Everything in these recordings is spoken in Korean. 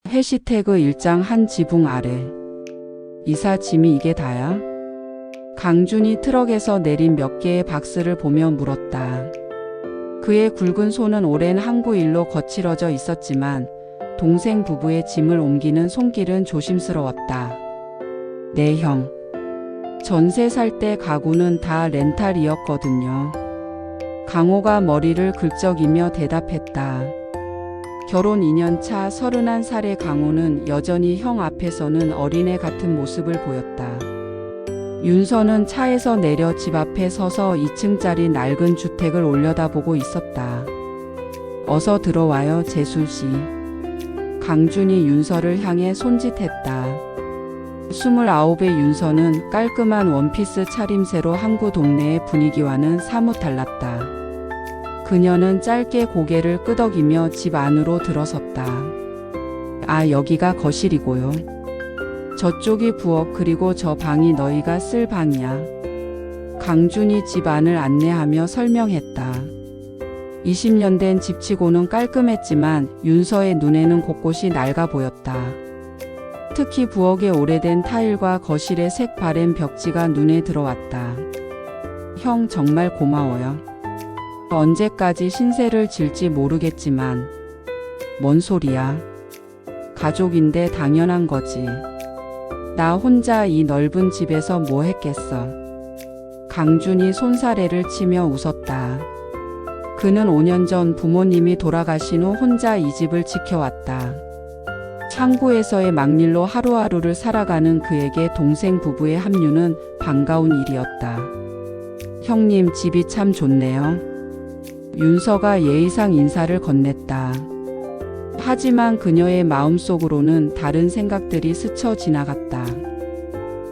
해시태그 일장 한 지붕 아래. 이사 짐이 이게 다야? 강준이 트럭에서 내린 몇 개의 박스를 보며 물었다. 그의 굵은 손은 오랜 항구 일로 거칠어져 있었지만 동생 부부의 짐을 옮기는 손길은 조심스러웠다. 네 형. 전세 살 때 가구는 다 렌탈이었거든요. 강호가 머리를 긁적이며 대답했다. 결혼 2년 차 31살의 강호는 여전히 형 앞에서는 어린애 같은 모습을 보였다. 윤서는 차에서 내려 집 앞에 서서 2층짜리 낡은 주택을 올려다보고 있었다. 어서 들어와요, 재수씨. 강준이 윤서를 향해 손짓했다. 29의 윤서는 깔끔한 원피스 차림새로 항구 동네의 분위기와는 사뭇 달랐다. 그녀는 짧게 고개를 끄덕이며 집 안으로 들어섰다. 아, 여기가 거실이고요. 저쪽이 부엌, 그리고 저 방이 너희가 쓸 방이야. 강준이 집 안을 안내하며 설명했다. 20년 된 집치고는 깔끔했지만 윤서의 눈에는 곳곳이 낡아 보였다. 특히 부엌의 오래된 타일과 거실의 색 바랜 벽지가 눈에 들어왔다. 형 정말 고마워요. 언제까지 신세를 질지 모르겠지만. 뭔 소리야. 가족인데 당연한 거지. 나 혼자 이 넓은 집에서 뭐 했겠어. 강준이 손사래를 치며 웃었다. 그는 5년 전 부모님이 돌아가신 후 혼자 이 집을 지켜왔다. 항구에서의 막일로 하루하루를 살아가는 그에게 동생 부부의 합류는 반가운 일이었다. 형님, 집이 참 좋네요. 윤서가 예의상 인사를 건넸다. 하지만 그녀의 마음속으로는 다른 생각들이 스쳐 지나갔다.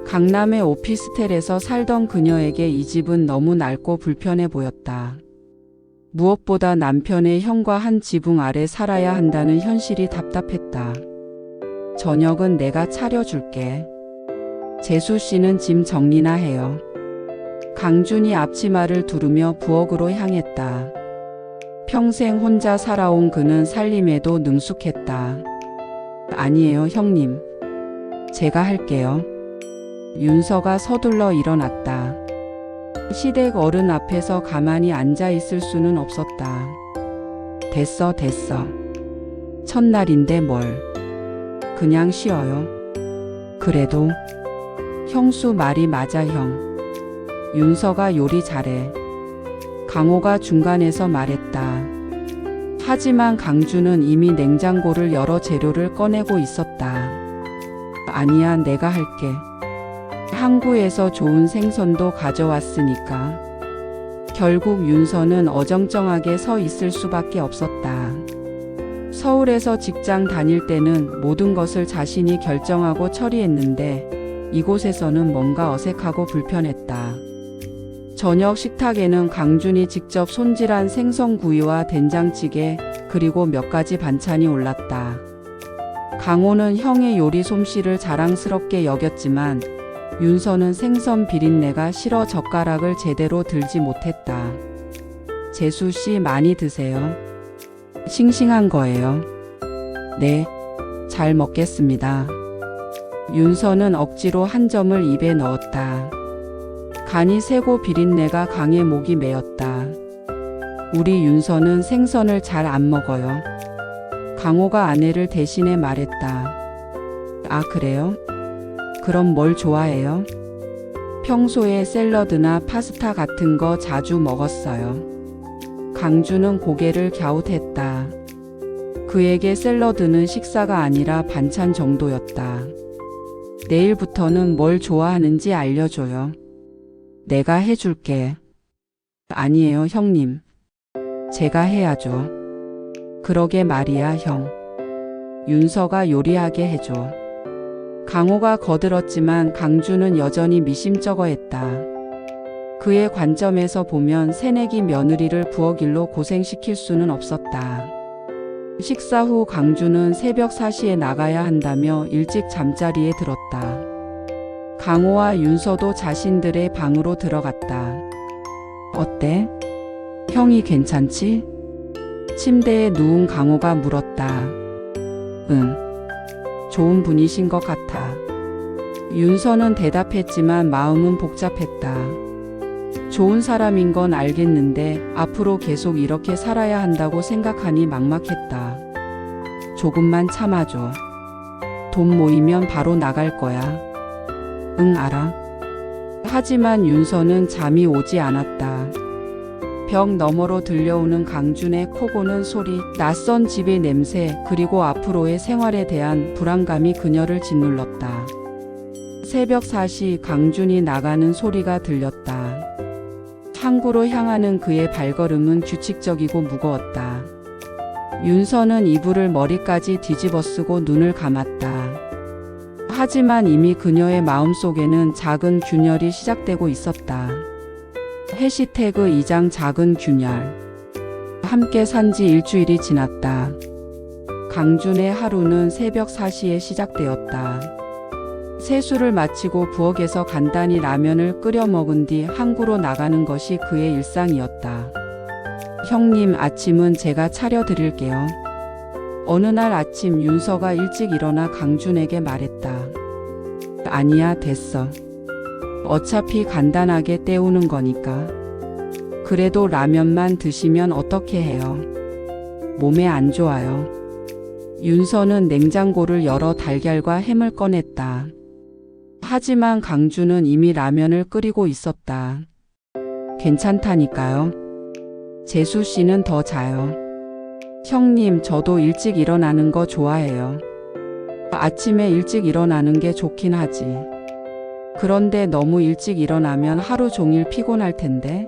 강남의 오피스텔에서 살던 그녀에게 이 집은 너무 낡고 불편해 보였다. 무엇보다 남편의 형과 한 지붕 아래 살아야 한다는 현실이 답답했다. 저녁은 내가 차려줄게. 재수 씨는 짐 정리나 해요. 강준이 앞치마를 두르며 부엌으로 향했다. 평생 혼자 살아온 그는 살림에도 능숙했다. 아니에요, 형님. 제가 할게요. 윤서가 서둘러 일어났다. 시댁 어른 앞에서 가만히 앉아 있을 수는 없었다. 됐어. 첫날인데 뭘. 그냥 쉬어요. 그래도. 형수 말이 맞아, 형. 윤서가 요리 잘해. 강호가 중간에서 말했다. 하지만 강준은 이미 냉장고를 열어 재료를 꺼내고 있었다. 아니야, 내가 할게. 항구에서 좋은 생선도 가져왔으니까. 결국 윤서는 어정쩡하게 서 있을 수밖에 없었다. 서울에서 직장 다닐 때는 모든 것을 자신이 결정하고 처리했는데 이곳에서는 뭔가 어색하고 불편했다. 저녁 식탁에는 강준이 직접 손질한 생선구이와 된장찌개, 그리고 몇 가지 반찬이 올랐다. 강호는 형의 요리 솜씨를 자랑스럽게 여겼지만 윤서는 생선 비린내가 싫어 젓가락을 제대로 들지 못했다. 재수 씨, 많이 드세요. 싱싱한 거예요. 네, 잘 먹겠습니다. 윤서는 억지로 한 점을 입에 넣었다. 간이 세고 비린내가 강해 목이 메었다. 우리 윤서는 생선을 잘 안 먹어요. 강호가 아내를 대신해 말했다. 아, 그래요? 그럼 뭘 좋아해요? 평소에 샐러드나 파스타 같은 거 자주 먹었어요. 강준은 고개를 갸웃했다. 그에게 샐러드는 식사가 아니라 반찬 정도였다. 내일부터는 뭘 좋아하는지 알려줘요. 내가 해줄게. 아니에요, 형님. 제가 해야죠. 그러게 말이야, 형. 윤서가 요리하게 해줘. 강호가 거들었지만 강준은 여전히 미심쩍어했다. 그의 관점에서 보면 새내기 며느리를 부엌 일로 고생시킬 수는 없었다. 식사 후 강준은 새벽 4시에 나가야 한다며 일찍 잠자리에 들었다. 강호와 윤서도 자신들의 방으로 들어갔다. 어때? 형이 괜찮지? 침대에 누운 강호가 물었다. 응. 좋은 분이신 것 같아. 윤서는 대답했지만 마음은 복잡했다. 좋은 사람인 건 알겠는데 앞으로 계속 이렇게 살아야 한다고 생각하니 막막했다. 조금만 참아줘. 돈 모이면 바로 나갈 거야. 응, 알아. 하지만 윤서는 잠이 오지 않았다. 벽 너머로 들려오는 강준의 코 고는 소리, 낯선 집의 냄새, 그리고 앞으로의 생활에 대한 불안감이 그녀를 짓눌렀다. 새벽 4시 강준이 나가는 소리가 들렸다. 항구로 향하는 그의 발걸음은 규칙적이고 무거웠다. 윤서는 이불을 머리까지 뒤집어 쓰고 눈을 감았다. 하지만 이미 그녀의 마음속에는 작은 균열이 시작되고 있었다. 해시태그 2장 작은 균열. 함께 산 지 일주일이 지났다. 강준의 하루는 새벽 4시에 시작되었다. 세수를 마치고 부엌에서 간단히 라면을 끓여 먹은 뒤 항구로 나가는 것이 그의 일상이었다. 형님, 아침은 제가 차려드릴게요. 어느 날 아침 윤서가 일찍 일어나 강준에게 말했다. 아니야, 됐어. 어차피 간단하게 때우는 거니까. 그래도 라면만 드시면 어떻게 해요? 몸에 안 좋아요. 윤서는 냉장고를 열어 달걀과 햄을 꺼냈다. 하지만 강준은 이미 라면을 끓이고 있었다. 괜찮다니까요. 재수 씨는 더 자요. 형님, 저도 일찍 일어나는 거 좋아해요. 아침에 일찍 일어나는 게 좋긴 하지. 그런데 너무 일찍 일어나면 하루 종일 피곤할 텐데.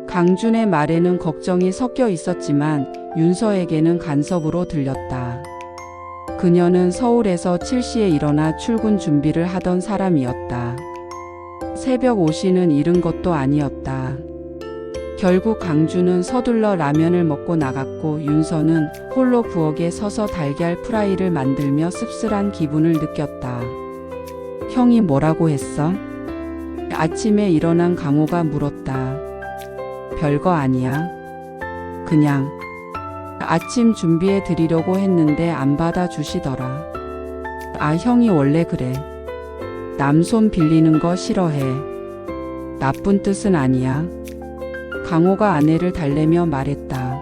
강준의 말에는 걱정이 섞여 있었지만 윤서에게는 간섭으로 들렸다. 그녀는 서울에서 7시에 일어나 출근 준비를 하던 사람이었다. 새벽 5시는 이른 것도 아니었다. 결국 강준은 서둘러 라면을 먹고 나갔고 윤서는 홀로 부엌에 서서 달걀 프라이를 만들며 씁쓸한 기분을 느꼈다. 형이 뭐라고 했어? 아침에 일어난 강호가 물었다. 별거 아니야. 그냥 아침 준비해 드리려고 했는데 안 받아주시더라. 아, 형이 원래 그래. 남 손 빌리는 거 싫어해. 나쁜 뜻은 아니야. 강호가 아내를 달래며 말했다.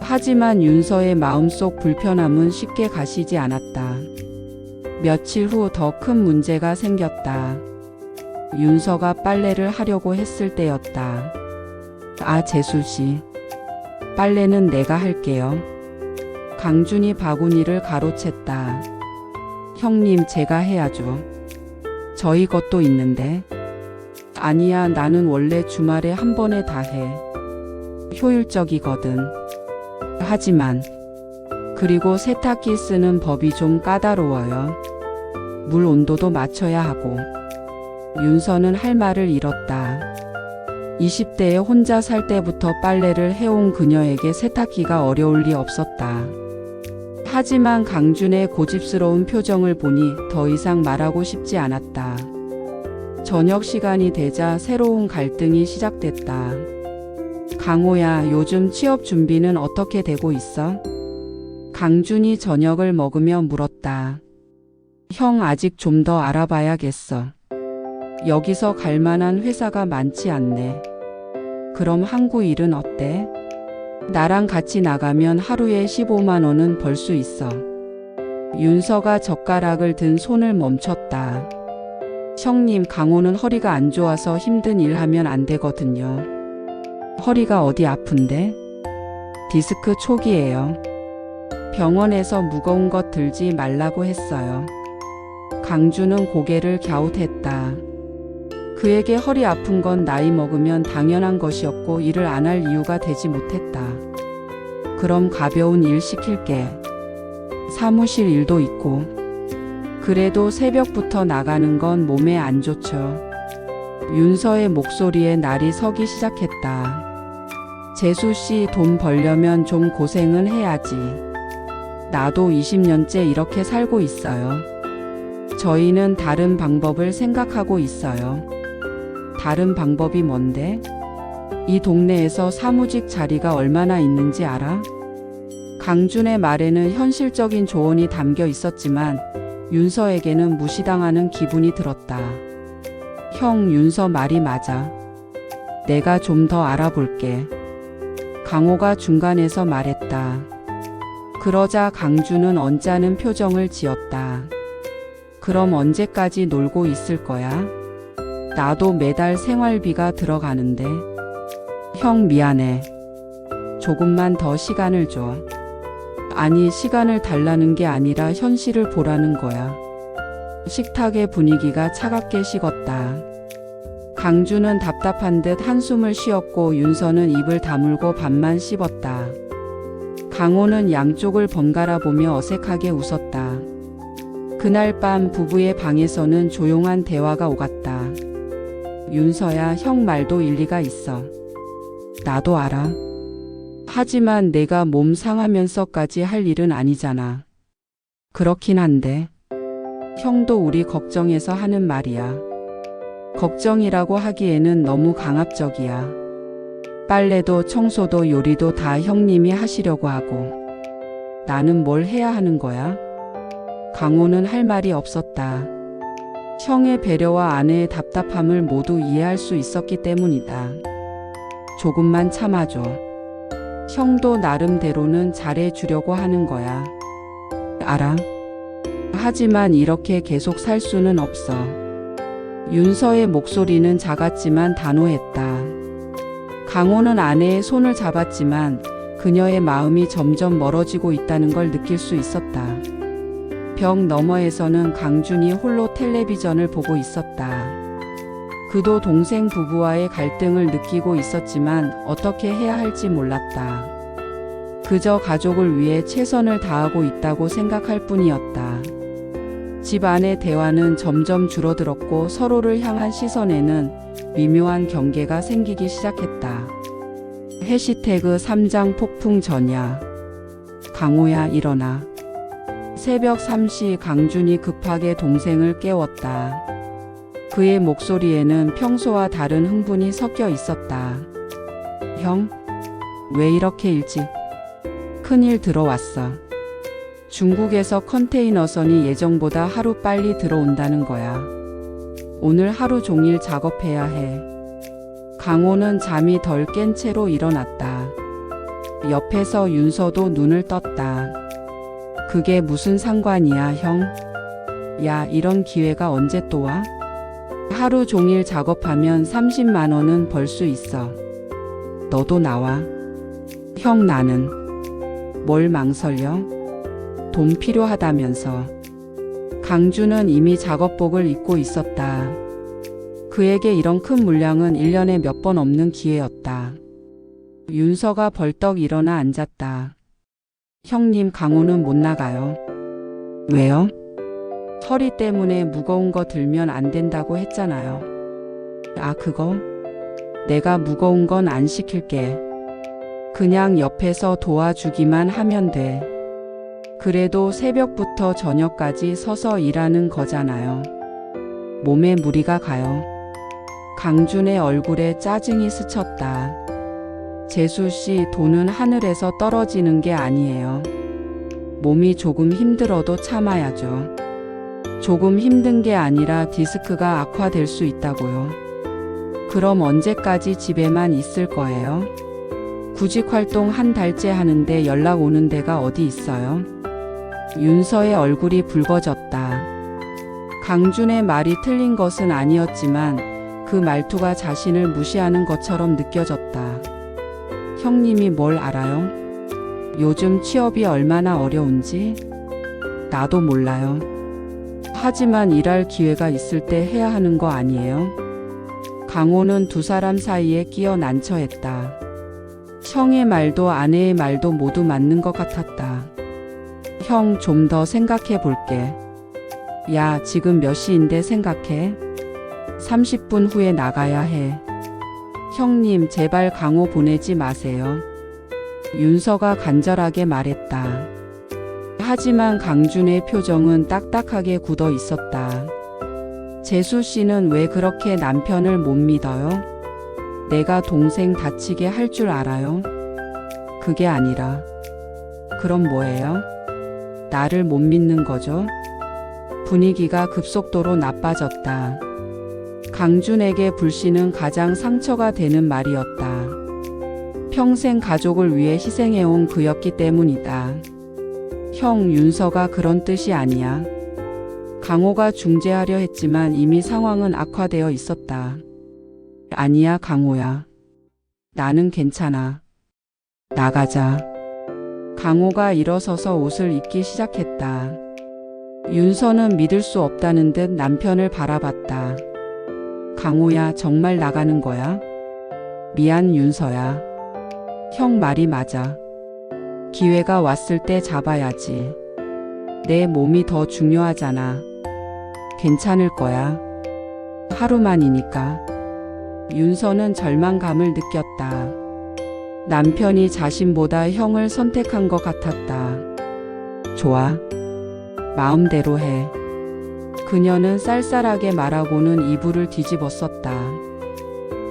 하지만 윤서의 마음속 불편함은 쉽게 가시지 않았다. 며칠 후 더 큰 문제가 생겼다. 윤서가 빨래를 하려고 했을 때였다. 아, 재수씨. 빨래는 내가 할게요. 강준이 바구니를 가로챘다. 형님, 제가 해야죠. 저희 것도 있는데. 아니야, 나는 원래 주말에 한 번에 다 해. 효율적이거든. 하지만 그리고 세탁기 쓰는 법이 좀 까다로워요. 물 온도도 맞춰야 하고. 윤서는 할 말을 잃었다. 20대에 혼자 살 때부터 빨래를 해온 그녀에게 세탁기가 어려울 리 없었다. 하지만 강준의 고집스러운 표정을 보니 더 이상 말하고 싶지 않았다. 저녁 시간이 되자 새로운 갈등이 시작됐다. 강호야, 요즘 취업 준비는 어떻게 되고 있어? 강준이 저녁을 먹으며 물었다. 형, 아직 좀 더 알아봐야겠어. 여기서 갈 만한 회사가 많지 않네. 그럼 항구 일은 어때? 나랑 같이 나가면 하루에 15만 원은 벌 수 있어. 윤서가 젓가락을 든 손을 멈췄다. 형님, 강호는 허리가 안 좋아서 힘든 일 하면 안 되거든요. 허리가 어디 아픈데? 디스크 초기예요. 병원에서 무거운 것 들지 말라고 했어요. 강준은 고개를 갸웃했다. 그에게 허리 아픈 건 나이 먹으면 당연한 것이었고 일을 안 할 이유가 되지 못했다. 그럼 가벼운 일 시킬게. 사무실 일도 있고. 그래도 새벽부터 나가는 건 몸에 안 좋죠. 윤서의 목소리에 날이 서기 시작했다. 재수씨, 돈 벌려면 좀 고생은 해야지. 나도 20년째 이렇게 살고 있어요. 저희는 다른 방법을 생각하고 있어요. 다른 방법이 뭔데? 이 동네에서 사무직 자리가 얼마나 있는지 알아? 강준의 말에는 현실적인 조언이 담겨 있었지만 윤서에게는 무시당하는 기분이 들었다. 형, 윤서 말이 맞아. 내가 좀 더 알아볼게. 강호가 중간에서 말했다. 그러자 강준은 언짢은 표정을 지었다. 그럼 언제까지 놀고 있을 거야? 나도 매달 생활비가 들어가는데. 형, 미안해. 조금만 더 시간을 줘. 아니, 시간을 달라는 게 아니라 현실을 보라는 거야. 식탁의 분위기가 차갑게 식었다. 강준은 답답한 듯 한숨을 쉬었고 윤서는 입을 다물고 밥만 씹었다. 강호는 양쪽을 번갈아 보며 어색하게 웃었다. 그날 밤 부부의 방에서는 조용한 대화가 오갔다. 윤서야, 형 말도 일리가 있어. 나도 알아. 하지만 내가 몸 상하면서까지 할 일은 아니잖아. 그렇긴 한데. 형도 우리 걱정해서 하는 말이야. 걱정이라고 하기에는 너무 강압적이야. 빨래도 청소도 요리도 다 형님이 하시려고 하고. 나는 뭘 해야 하는 거야? 강호는 할 말이 없었다. 형의 배려와 아내의 답답함을 모두 이해할 수 있었기 때문이다. 조금만 참아줘. 형도 나름대로는 잘해주려고 하는 거야. 알아. 하지만 이렇게 계속 살 수는 없어. 윤서의 목소리는 작았지만 단호했다. 강호는 아내의 손을 잡았지만 그녀의 마음이 점점 멀어지고 있다는 걸 느낄 수 있었다. 벽 너머에서는 강준이 홀로 텔레비전을 보고 있었다. 그도 동생 부부와의 갈등을 느끼고 있었지만 어떻게 해야 할지 몰랐다. 그저 가족을 위해 최선을 다하고 있다고 생각할 뿐이었다. 집 안의 대화는 점점 줄어들었고 서로를 향한 시선에는 미묘한 경계가 생기기 시작했다. 해시태그 3장 폭풍 전야. 강호야, 일어나. 새벽 3시 강준이 급하게 동생을 깨웠다. 그의 목소리에는 평소와 다른 흥분이 섞여 있었다. 형, 왜 이렇게 일찍? 큰일 들어왔어. 중국에서 컨테이너선이 예정보다 하루 빨리 들어온다는 거야. 오늘 하루 종일 작업해야 해. 강호는 잠이 덜 깬 채로 일어났다. 옆에서 윤서도 눈을 떴다. 그게 무슨 상관이야, 형? 야, 이런 기회가 언제 또 와? 하루 종일 작업하면 30만 원은 벌 수 있어. 너도 나와. 형, 나는. 뭘 망설여? 돈 필요하다면서. 강준은 이미 작업복을 입고 있었다. 그에게 이런 큰 물량은 1년에 몇 번 없는 기회였다. 윤서가 벌떡 일어나 앉았다. 형님, 강호는 못 나가요. 왜요? 허리 때문에 무거운 거 들면 안 된다고 했잖아요. 아, 그거? 내가 무거운 건 안 시킬게. 그냥 옆에서 도와주기만 하면 돼. 그래도 새벽부터 저녁까지 서서 일하는 거잖아요. 몸에 무리가 가요. 강준의 얼굴에 짜증이 스쳤다. 재수씨, 돈은 하늘에서 떨어지는 게 아니에요. 몸이 조금 힘들어도 참아야죠. 조금 힘든 게 아니라 디스크가 악화될 수 있다고요. 그럼 언제까지 집에만 있을 거예요? 구직 활동 한 달째 하는데 연락 오는 데가 어디 있어요? 윤서의 얼굴이 붉어졌다. 강준의 말이 틀린 것은 아니었지만 그 말투가 자신을 무시하는 것처럼 느껴졌다. 형님이 뭘 알아요? 요즘 취업이 얼마나 어려운지? 나도 몰라요. 하지만 일할 기회가 있을 때 해야 하는 거 아니에요? 강호는 두 사람 사이에 끼어 난처했다. 형의 말도 아내의 말도 모두 맞는 것 같았다. 형, 좀 더 생각해 볼게. 야, 지금 몇 시인데 생각해? 30분 후에 나가야 해. 형님, 제발 강호 보내지 마세요. 윤서가 간절하게 말했다. 하지만 강준의 표정은 딱딱하게 굳어 있었다. 재수 씨는 왜 그렇게 남편을 못 믿어요? 내가 동생 다치게 할 줄 알아요? 그게 아니라. 그럼 뭐예요? 나를 못 믿는 거죠? 분위기가 급속도로 나빠졌다. 강준에게 불씨는 가장 상처가 되는 말이었다. 평생 가족을 위해 희생해온 그였기 때문이다. 형, 윤서가 그런 뜻이 아니야. 강호가 중재하려 했지만 이미 상황은 악화되어 있었다. 아니야, 강호야. 나는 괜찮아. 나가자. 강호가 일어서서 옷을 입기 시작했다. 윤서는 믿을 수 없다는 듯 남편을 바라봤다. 강호야, 정말 나가는 거야? 미안, 윤서야. 형 말이 맞아. 기회가 왔을 때 잡아야지. 내 몸이 더 중요하잖아. 괜찮을 거야. 하루만이니까. 윤서는 절망감을 느꼈다. 남편이 자신보다 형을 선택한 것 같았다. 좋아. 마음대로 해. 그녀는 쌀쌀하게 말하고는 이불을 뒤집었었다.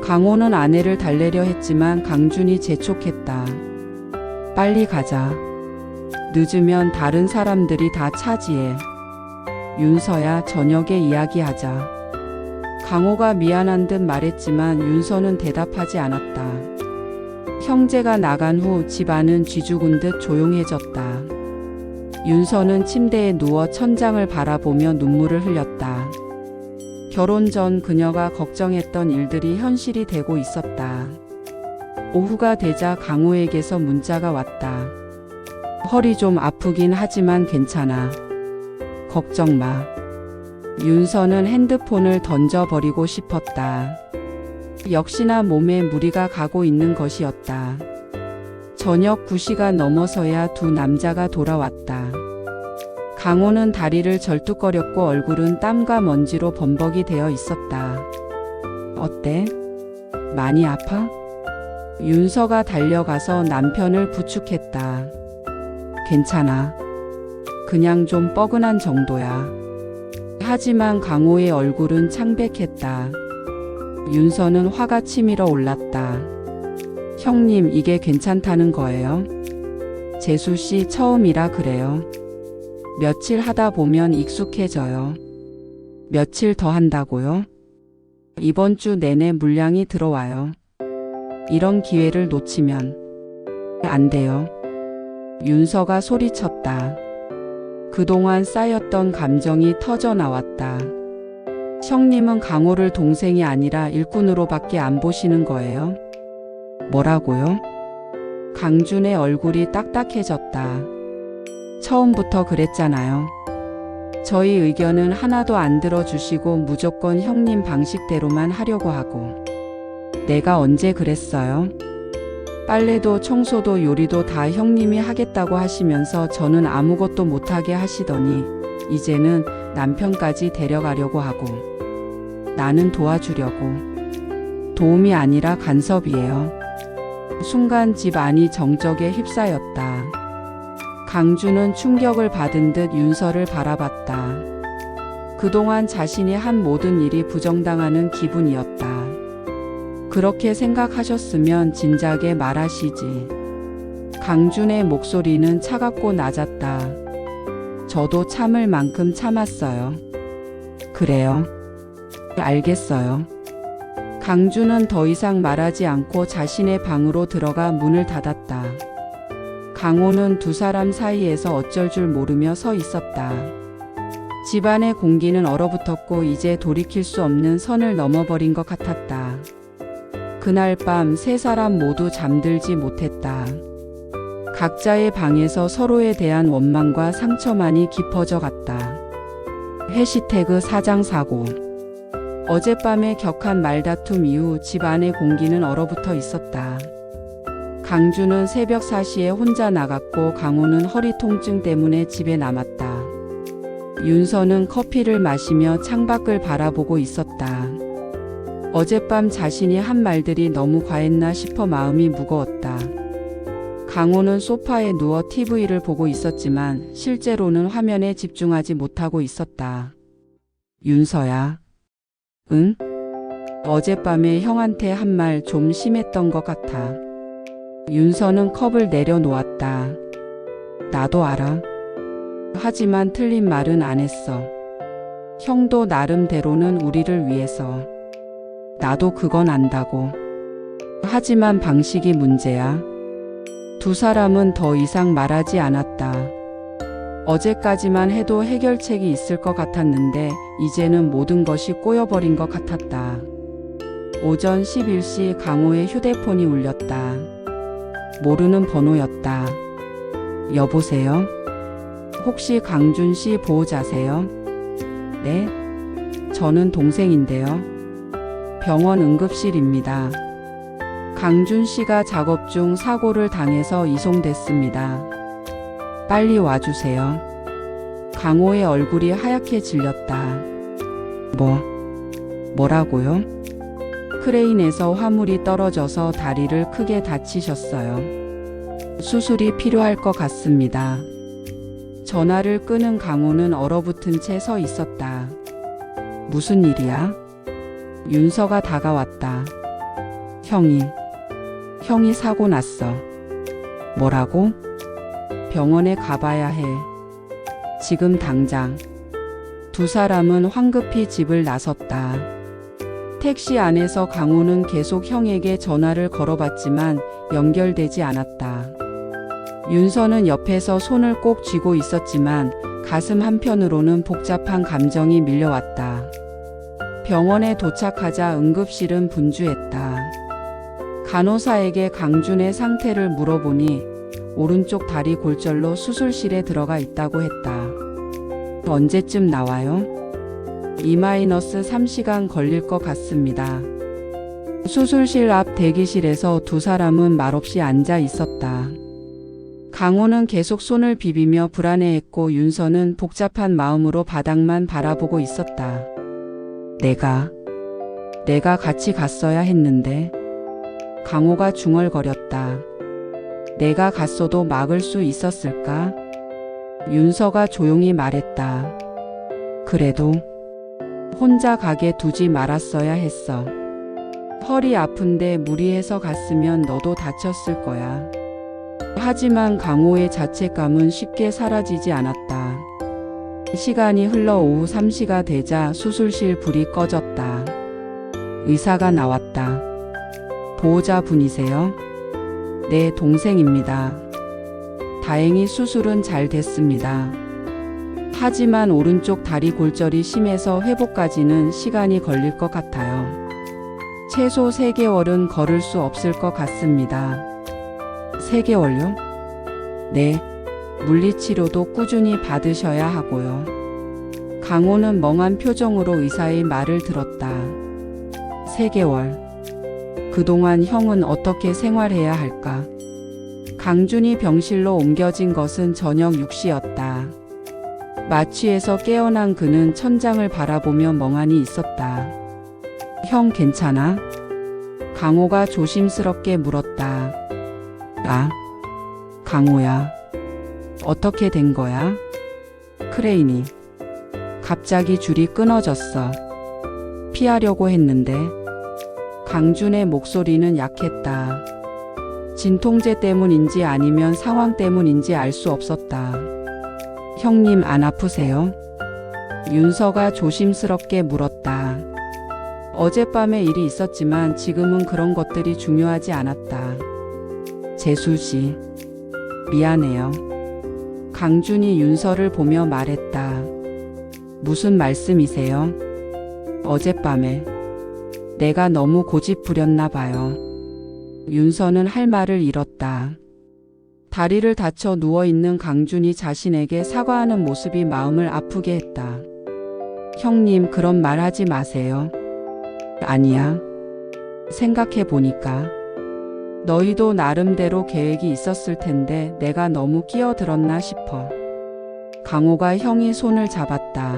강호는 아내를 달래려 했지만 강준이 재촉했다. 빨리 가자. 늦으면 다른 사람들이 다 차지해. 윤서야, 저녁에 이야기하자. 강호가 미안한 듯 말했지만 윤서는 대답하지 않았다. 형제가 나간 후 집안은 쥐죽은 듯 조용해졌다. 윤서는 침대에 누워 천장을 바라보며 눈물을 흘렸다. 결혼 전 그녀가 걱정했던 일들이 현실이 되고 있었다. 오후가 되자 강호에게서 문자가 왔다. 허리 좀 아프긴 하지만 괜찮아. 걱정 마. 윤서는 핸드폰을 던져버리고 싶었다. 역시나 몸에 무리가 가고 있는 것이었다. 저녁 9시가 넘어서야 두 남자가 돌아왔다. 강호는 다리를 절뚝거렸고 얼굴은 땀과 먼지로 범벅이 되어 있었다. 어때? 많이 아파? 윤서가 달려가서 남편을 부축했다. 괜찮아. 그냥 좀 뻐근한 정도야. 하지만 강호의 얼굴은 창백했다. 윤서는 화가 치밀어 올랐다. 형님, 이게 괜찮다는 거예요? 재수 씨 처음이라 그래요. 며칠 하다 보면 익숙해져요. 며칠 더 한다고요? 이번 주 내내 물량이 들어와요. 이런 기회를 놓치면 안 돼요. 윤서가 소리쳤다. 그동안 쌓였던 감정이 터져 나왔다. 형님은 강호를 동생이 아니라 일꾼으로밖에 안 보시는 거예요? 뭐라고요? 강준의 얼굴이 딱딱해졌다. 처음부터 그랬잖아요. 저희 의견은 하나도 안 들어주시고 무조건 형님 방식대로만 하려고 하고. 내가 언제 그랬어요? 빨래도 청소도 요리도 다 형님이 하겠다고 하시면서 저는 아무것도 못하게 하시더니 이제는 남편까지 데려가려고 하고. 나는 도와주려고. 도움이 아니라 간섭이에요. 순간 집 안이 정적에 휩싸였다. 강준은 충격을 받은 듯 윤서를 바라봤다. 그동안 자신이 한 모든 일이 부정당하는 기분이었다. 그렇게 생각하셨으면 진작에 말하시지. 강준의 목소리는 차갑고 낮았다. 저도 참을 만큼 참았어요. 그래요. 알겠어요. 강준은 더 이상 말하지 않고 자신의 방으로 들어가 문을 닫았다. 강호는 두 사람 사이에서 어쩔 줄 모르며 서 있었다. 집안의 공기는 얼어붙었고 이제 돌이킬 수 없는 선을 넘어버린 것 같았다. 그날 밤 세 사람 모두 잠들지 못했다. 각자의 방에서 서로에 대한 원망과 상처만이 깊어져 갔다. 해시태그 사장사고. 어젯밤의 격한 말다툼 이후 집 안의 공기는 얼어붙어 있었다. 강준은 새벽 4시에 혼자 나갔고 강호는 허리 통증 때문에 집에 남았다. 윤서는 커피를 마시며 창밖을 바라보고 있었다. 어젯밤 자신이 한 말들이 너무 과했나 싶어 마음이 무거웠다. 강호는 소파에 누워 TV를 보고 있었지만 실제로는 화면에 집중하지 못하고 있었다. 윤서야. 응? 어젯밤에 형한테 한 말 좀 심했던 것 같아. 윤서는 컵을 내려놓았다. 나도 알아. 하지만 틀린 말은 안 했어. 형도 나름대로는 우리를 위해서. 나도 그건 안다고. 하지만 방식이 문제야. 두 사람은 더 이상 말하지 않았다. 어제까지만 해도 해결책이 있을 것 같았는데 이제는 모든 것이 꼬여버린 것 같았다. 오전 11시 강호의 휴대폰이 울렸다. 모르는 번호였다. 여보세요? 혹시 강준 씨 보호자세요? 네? 저는 동생인데요. 병원 응급실입니다. 강준 씨가 작업 중 사고를 당해서 이송됐습니다. 빨리 와주세요. 강호의 얼굴이 하얗게 질렸다. 뭐라고요? 크레인에서 화물이 떨어져서 다리를 크게 다치셨어요. 수술이 필요할 것 같습니다. 전화를 끄는 강호는 얼어붙은 채 서 있었다. 무슨 일이야? 윤서가 다가왔다. 형이 사고 났어. 뭐라고? 병원에 가봐야 해. 지금 당장. 두 사람은 황급히 집을 나섰다. 택시 안에서 강호는 계속 형에게 전화를 걸어봤지만 연결되지 않았다. 윤서는 옆에서 손을 꼭 쥐고 있었지만 가슴 한편으로는 복잡한 감정이 밀려왔다. 병원에 도착하자 응급실은 분주했다. 간호사에게 강준의 상태를 물어보니 오른쪽 다리 골절로 수술실에 들어가 있다고 했다. 언제쯤 나와요? 2-3시간 걸릴 것 같습니다. 수술실 앞 대기실에서 두 사람은 말없이 앉아 있었다. 강호는 계속 손을 비비며 불안해했고 윤서는 복잡한 마음으로 바닥만 바라보고 있었다. 내가 같이 갔어야 했는데. 강호가 중얼거렸다. 내가 갔어도 막을 수 있었을까? 윤서가 조용히 말했다. 그래도 혼자 가게 두지 말았어야 했어. 허리 아픈데 무리해서 갔으면 너도 다쳤을 거야. 하지만 강호의 자책감은 쉽게 사라지지 않았다. 시간이 흘러 오후 3시가 되자 수술실 불이 꺼졌다. 의사가 나왔다. 보호자분이세요? 네, 동생입니다. 다행히 수술은 잘 됐습니다. 하지만 오른쪽 다리 골절이 심해서 회복까지는 시간이 걸릴 것 같아요. 최소 3개월은 걸을 수 없을 것 같습니다. 3개월요? 네, 물리치료도 꾸준히 받으셔야 하고요. 강호는 멍한 표정으로 의사의 말을 들었다. 3개월. 그동안 형은 어떻게 생활해야 할까? 강준이 병실로 옮겨진 것은 저녁 6시였다. 마취에서 깨어난 그는 천장을 바라보며 멍하니 있었다. 형 괜찮아? 강호가 조심스럽게 물었다. 강호야. 어떻게 된 거야? 크레인이. 갑자기 줄이 끊어졌어. 피하려고 했는데. 강준의 목소리는 약했다. 진통제 때문인지 아니면 상황 때문인지 알 수 없었다. 형님 안 아프세요? 윤서가 조심스럽게 물었다. 어젯밤에 일이 있었지만 지금은 그런 것들이 중요하지 않았다. 재수씨, 미안해요. 강준이 윤서를 보며 말했다. 무슨 말씀이세요? 어젯밤에 내가 너무 고집 부렸나 봐요. 윤서는 할 말을 잃었다. 다리를 다쳐 누워있는 강준이 자신에게 사과하는 모습이 마음을 아프게 했다. 형님 그런 말 하지 마세요. 아니야. 생각해보니까 너희도 나름대로 계획이 있었을 텐데 내가 너무 끼어들었나 싶어. 강호가 형이 손을 잡았다.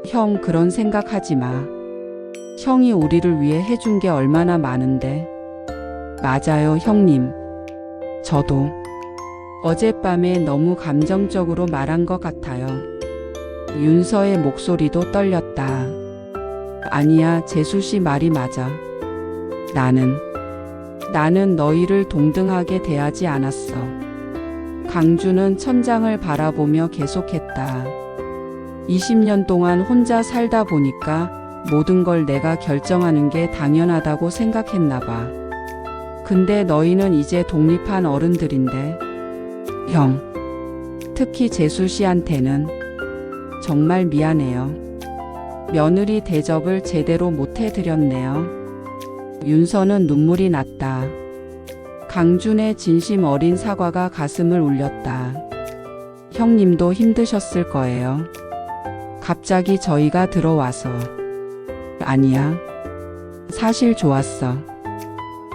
형 그런 생각하지 마. 형이 우리를 위해 해준 게 얼마나 많은데. 맞아요 형님. 저도 어젯밤에 너무 감정적으로 말한 것 같아요. 윤서의 목소리도 떨렸다. 아니야, 재수씨 말이 맞아. 나는 너희를 동등하게 대하지 않았어. 강주는 천장을 바라보며 계속했다. 20년 동안 혼자 살다 보니까 모든 걸 내가 결정하는 게 당연하다고 생각했나 봐. 근데 너희는 이제 독립한 어른들인데. 형, 특히 재수 씨한테는 정말 미안해요. 며느리 대접을 제대로 못 해드렸네요. 윤서는 눈물이 났다. 강준의 진심 어린 사과가 가슴을 울렸다. 형님도 힘드셨을 거예요. 갑자기 저희가 들어와서. 아니야. 사실 좋았어.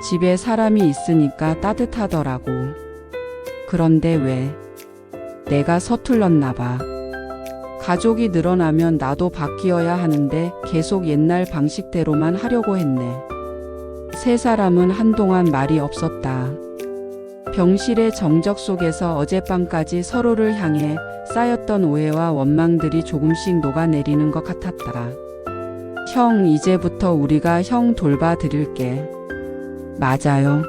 집에 사람이 있으니까 따뜻하더라고. 그런데 왜? 내가 서툴렀나 봐. 가족이 늘어나면 나도 바뀌어야 하는데 계속 옛날 방식대로만 하려고 했네. 세 사람은 한동안 말이 없었다. 병실의 정적 속에서 어젯밤까지 서로를 향해 쌓였던 오해와 원망들이 조금씩 녹아내리는 것 같았다. 형, 이제부터 우리가 형 돌봐드릴게. 맞아요.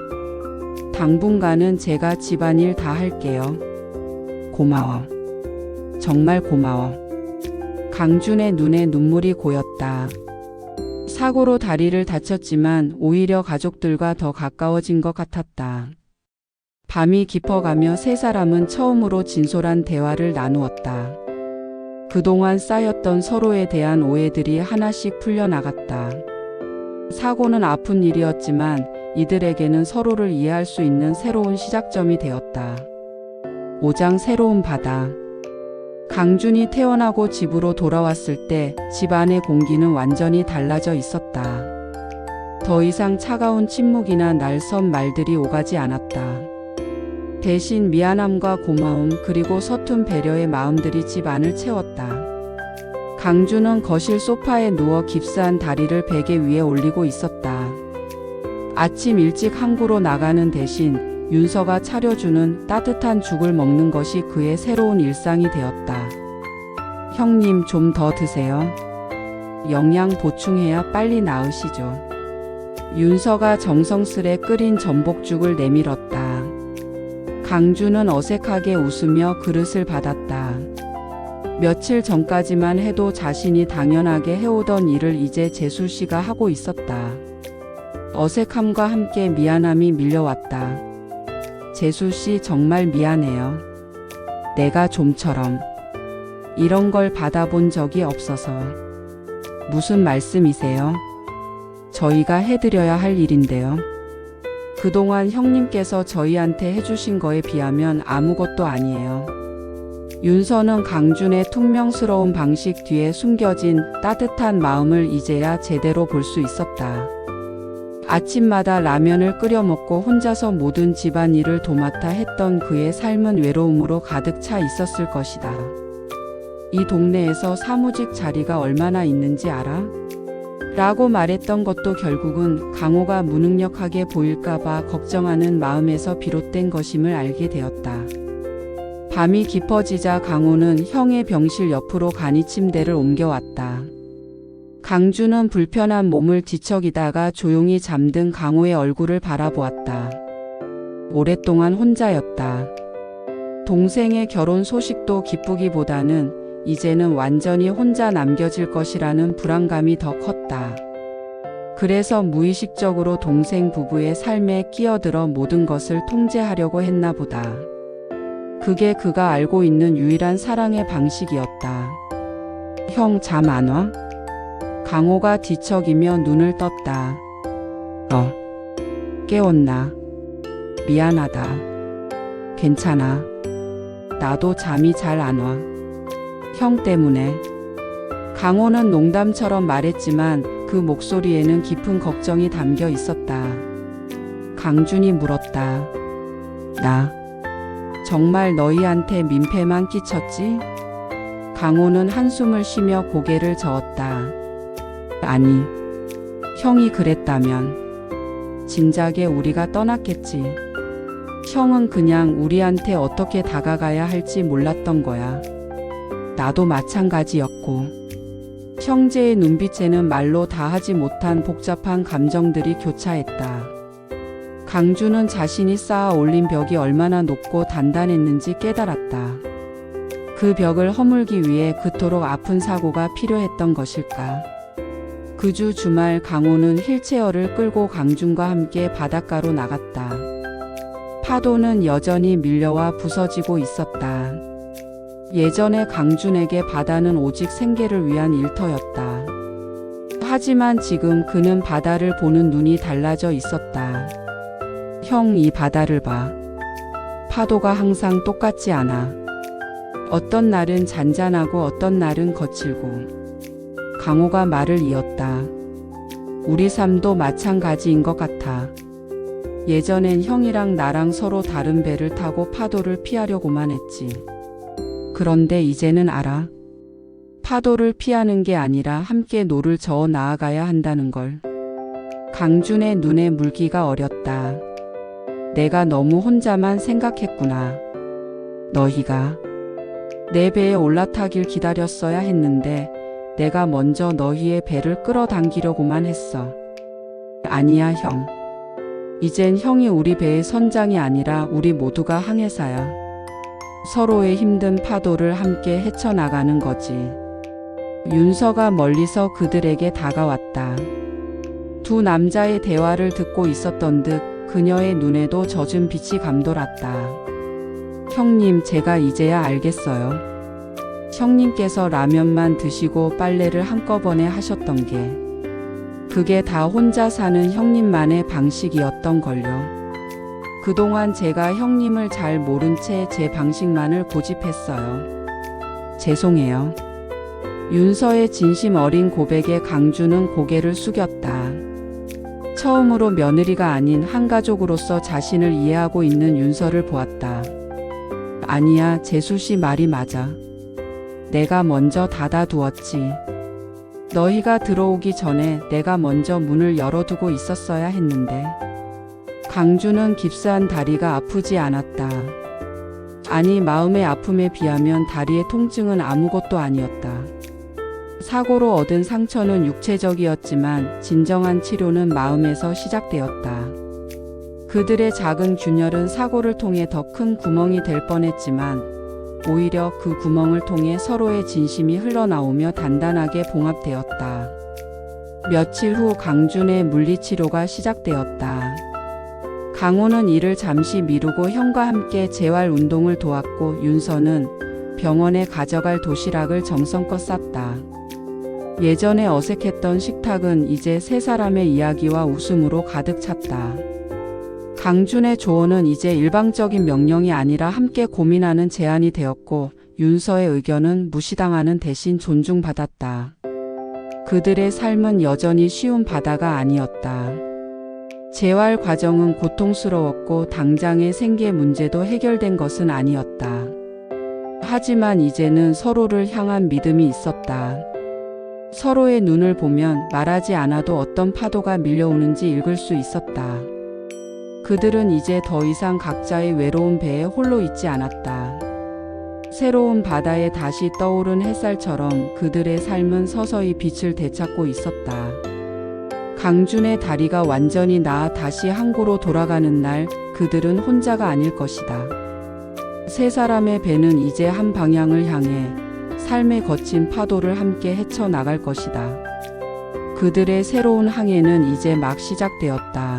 당분간은 제가 집안일 다 할게요. 고마워. 정말 고마워. 강준의 눈에 눈물이 고였다. 사고로 다리를 다쳤지만 오히려 가족들과 더 가까워진 것 같았다. 밤이 깊어가며 세 사람은 처음으로 진솔한 대화를 나누었다. 그동안 쌓였던 서로에 대한 오해들이 하나씩 풀려나갔다. 사고는 아픈 일이었지만 이들에게는 서로를 이해할 수 있는 새로운 시작점이 되었다. 5장 새로운 바다. 강준이 태어나고 집으로 돌아왔을 때 집안의 공기는 완전히 달라져 있었다. 더 이상 차가운 침묵이나 날선 말들이 오가지 않았다. 대신 미안함과 고마움 그리고 서툰 배려의 마음들이 집 안을 채웠다. 강준은 거실 소파에 누워 깁스한 다리를 베개 위에 올리고 있었다. 아침 일찍 항구로 나가는 대신 윤서가 차려주는 따뜻한 죽을 먹는 것이 그의 새로운 일상이 되었다. 형님, 좀 더 드세요. 영양 보충해야 빨리 나으시죠. 윤서가 정성스레 끓인 전복죽을 내밀었다. 강준은 어색하게 웃으며 그릇을 받았다. 며칠 전까지만 해도 자신이 당연하게 해오던 일을 이제 재수 씨가 하고 있었다. 어색함과 함께 미안함이 밀려왔다. 재수 씨, 정말 미안해요. 내가 좀처럼 이런 걸 받아본 적이 없어서. 무슨 말씀이세요? 저희가 해드려야 할 일인데요. 그동안 형님께서 저희한테 해주신 거에 비하면 아무것도 아니에요. 윤서는 강준의 퉁명스러운 방식 뒤에 숨겨진 따뜻한 마음을 이제야 제대로 볼 수 있었다. 아침마다 라면을 끓여 먹고 혼자서 모든 집안일을 도맡아 했던 그의 삶은 외로움으로 가득 차 있었을 것이다. 이 동네에서 사무직 자리가 얼마나 있는지 알아? 라고 말했던 것도 결국은 강호가 무능력하게 보일까봐 걱정하는 마음에서 비롯된 것임을 알게 되었다. 밤이 깊어지자 강호는 형의 병실 옆으로 간이 침대를 옮겨왔다. 강준은 불편한 몸을 뒤척이다가 조용히 잠든 강호의 얼굴을 바라보았다. 오랫동안 혼자였다. 동생의 결혼 소식도 기쁘기보다는 이제는 완전히 혼자 남겨질 것이라는 불안감이 더 컸다. 그래서 무의식적으로 동생 부부의 삶에 끼어들어 모든 것을 통제하려고 했나 보다. 그게 그가 알고 있는 유일한 사랑의 방식이었다. 형, 잠 안 와? 강호가 뒤척이며 눈을 떴다. 깨웠나? 미안하다. 괜찮아. 나도 잠이 잘 안 와. 형 때문에. 강호는 농담처럼 말했지만 그 목소리에는 깊은 걱정이 담겨 있었다. 강준이 물었다. 나 정말 너희한테 민폐만 끼쳤지? 강호는 한숨을 쉬며 고개를 저었다. 아니, 형이 그랬다면 진작에 우리가 떠났겠지. 형은 그냥 우리한테 어떻게 다가가야 할지 몰랐던 거야. 나도 마찬가지였고. 형제의 눈빛에는 말로 다 하지 못한 복잡한 감정들이 교차했다. 강주는 자신이 쌓아 올린 벽이 얼마나 높고 단단했는지 깨달았다. 그 벽을 허물기 위해 그토록 아픈 사고가 필요했던 것일까. 그 주 주말 강호는 휠체어를 끌고 강준과 함께 바닷가로 나갔다. 파도는 여전히 밀려와 부서지고 있었다. 예전에 강준에게 바다는 오직 생계를 위한 일터였다. 하지만 지금 그는 바다를 보는 눈이 달라져 있었다. 형, 이 바다를 봐. 파도가 항상 똑같지 않아. 어떤 날은 잔잔하고 어떤 날은 거칠고. 강호가 말을 이었다. 우리 삶도 마찬가지인 것 같아. 예전엔 형이랑 나랑 서로 다른 배를 타고 파도를 피하려고만 했지. 그런데 이제는 알아. 파도를 피하는 게 아니라 함께 노를 저어 나아가야 한다는 걸. 강준의 눈에 물기가 어렸다. 내가 너무 혼자만 생각했구나. 너희가 내 배에 올라타길 기다렸어야 했는데 내가 먼저 너희의 배를 끌어당기려고만 했어. 아니야, 형. 이젠 형이 우리 배의 선장이 아니라 우리 모두가 항해사야. 서로의 힘든 파도를 함께 헤쳐나가는 거지. 윤서가 멀리서 그들에게 다가왔다. 두 남자의 대화를 듣고 있었던 듯 그녀의 눈에도 젖은 빛이 감돌았다. 형님, 제가 이제야 알겠어요. 형님께서 라면만 드시고 빨래를 한꺼번에 하셨던 게 그게 다 혼자 사는 형님만의 방식이었던 걸요. 그동안 제가 형님을 잘 모른 채 제 방식만을 고집했어요. 죄송해요. 윤서의 진심 어린 고백에 강주는 고개를 숙였다. 처음으로 며느리가 아닌 한 가족으로서 자신을 이해하고 있는 윤서를 보았다. 아니야, 재수 씨 말이 맞아. 내가 먼저 닫아두었지. 너희가 들어오기 전에 내가 먼저 문을 열어두고 있었어야 했는데. 강주는 깁스한 다리가 아프지 않았다. 아니, 마음의 아픔에 비하면 다리의 통증은 아무것도 아니었다. 사고로 얻은 상처는 육체적이었지만 진정한 치료는 마음에서 시작되었다. 그들의 작은 균열은 사고를 통해 더 큰 구멍이 될 뻔했지만 오히려 그 구멍을 통해 서로의 진심이 흘러나오며 단단하게 봉합되었다. 며칠 후 강준의 물리치료가 시작되었다. 강호는 일을 잠시 미루고 형과 함께 재활 운동을 도왔고 윤서는 병원에 가져갈 도시락을 정성껏 쌌다. 예전에 어색했던 식탁은 이제 세 사람의 이야기와 웃음으로 가득 찼다. 강준의 조언은 이제 일방적인 명령이 아니라 함께 고민하는 제안이 되었고 윤서의 의견은 무시당하는 대신 존중받았다. 그들의 삶은 여전히 쉬운 바다가 아니었다. 재활 과정은 고통스러웠고 당장의 생계 문제도 해결된 것은 아니었다. 하지만 이제는 서로를 향한 믿음이 있었다. 서로의 눈을 보면 말하지 않아도 어떤 파도가 밀려오는지 읽을 수 있었다. 그들은 이제 더 이상 각자의 외로운 배에 홀로 있지 않았다. 새로운 바다에 다시 떠오른 햇살처럼 그들의 삶은 서서히 빛을 되찾고 있었다. 강준의 다리가 완전히 나아 다시 항구로 돌아가는 날 그들은 혼자가 아닐 것이다. 세 사람의 배는 이제 한 방향을 향해 삶의 거친 파도를 함께 헤쳐나갈 것이다. 그들의 새로운 항해는 이제 막 시작되었다.